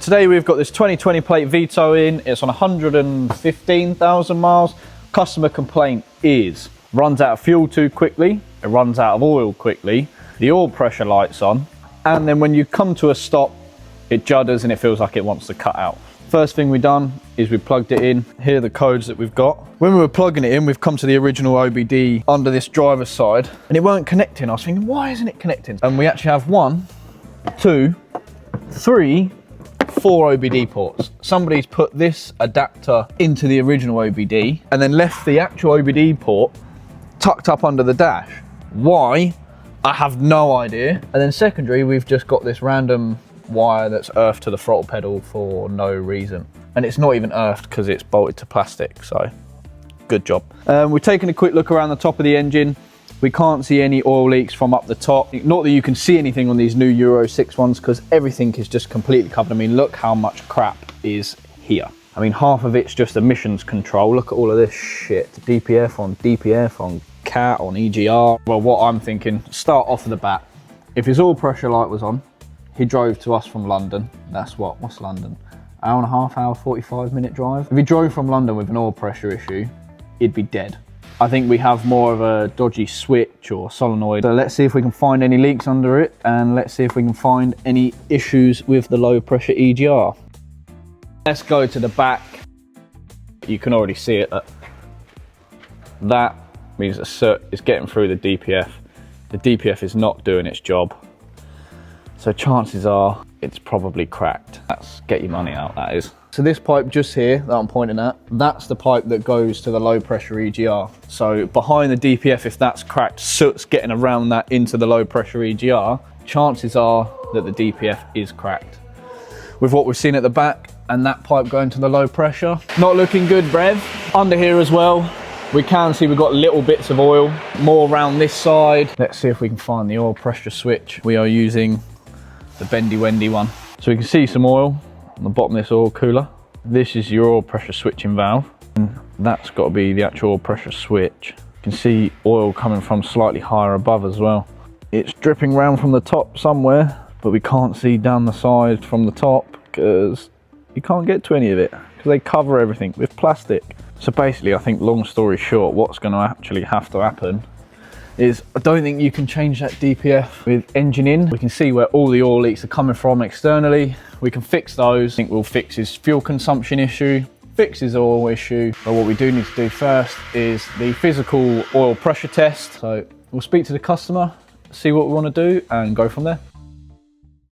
Today we've got this 2020 plate Vito in. It's on 115,000 miles. Customer complaint is runs out of fuel too quickly, it runs out of oil quickly, the oil pressure light's on, and then when you come to a stop, it judders and it feels like it wants to cut out. First thing we've done is we plugged it in. Here are the codes that we've got. When we were plugging it in, we've come to the original OBD under this driver's side, and it weren't connecting. I was thinking, why isn't it connecting? And we actually have 1, 2, 3, 4 OBD ports. Somebody's put this adapter into the original OBD and then left the actual OBD port tucked up under the dash. Why? I have no idea. And then secondary, we've just got this random wire that's earthed to the throttle pedal for no reason. And it's not even earthed because it's bolted to plastic, so good job. We've taken a quick look around the top of the engine. We can't see any oil leaks from up the top. Not that you can see anything on these new Euro 6 ones because everything is just completely covered. I mean, look how much crap is here. I mean, half of it's just emissions control. Look at all of this shit. DPF on CAT, on EGR. Well, what I'm thinking, start off of the bat. If his oil pressure light was on, he drove to us from London. That's what's London? Hour and a half, hour, 45-minute drive. If he drove from London with an oil pressure issue, he'd be dead. I think we have more of a dodgy switch or solenoid. So let's see if we can find any leaks under it, and let's see if we can find any issues with the low pressure EGR. Let's go to the back. You can already see it. That means the soot is getting through the DPF. The DPF is not doing its job. So chances are it's probably cracked. That's get your money out, that is. So this pipe just here that I'm pointing at, that's the pipe that goes to the low pressure EGR. So behind the DPF, if that's cracked, soot's getting around that into the low pressure EGR, chances are that the DPF is cracked. With what we've seen at the back and that pipe going to the low pressure, not looking good, Brev. Under here as well, we can see we've got little bits of oil, more around this side. Let's see if we can find the oil pressure switch. We are using the bendy wendy one. So we can see some oil on the bottom of this oil cooler. This is your oil pressure switching valve, and that's got to be the actual oil pressure switch. You can see oil coming from slightly higher above as well. It's dripping round from the top somewhere, but we can't see down the side from the top because you can't get to any of it because they cover everything with plastic. So basically, I think long story short, what's going to actually have to happen is I don't think you can change that DPF with engine in. We can see where all the oil leaks are coming from externally. We can fix those. I think we'll fix his fuel consumption issue, fix his oil issue. But what we do need to do first is the physical oil pressure test. So we'll speak to the customer, see what we want to do and go from there.